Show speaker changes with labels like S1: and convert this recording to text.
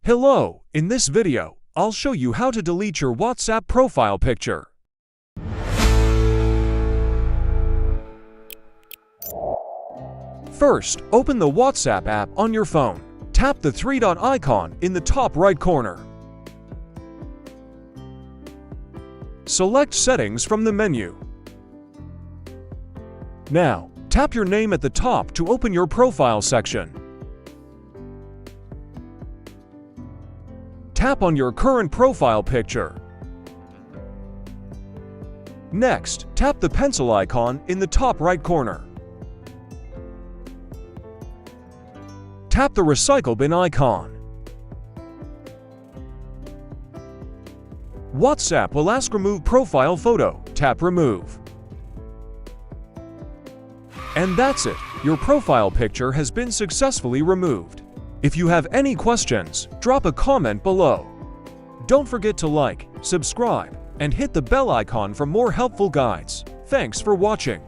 S1: Hello, in this video, I'll show you how to delete your WhatsApp profile picture. First, open the WhatsApp app on your phone. Tap the three-dot icon in the top right corner. Select Settings from the menu. Now, tap your name at the top to open your profile section. Tap on your current profile picture. Next, tap the pencil icon in the top right corner. Tap the recycle bin icon. WhatsApp will ask Remove Profile Photo. Tap Remove. And that's it. Your profile picture has been successfully removed. If you have any questions, drop a comment below. Don't forget to like, subscribe, and hit the bell icon for more helpful guides. Thanks for watching.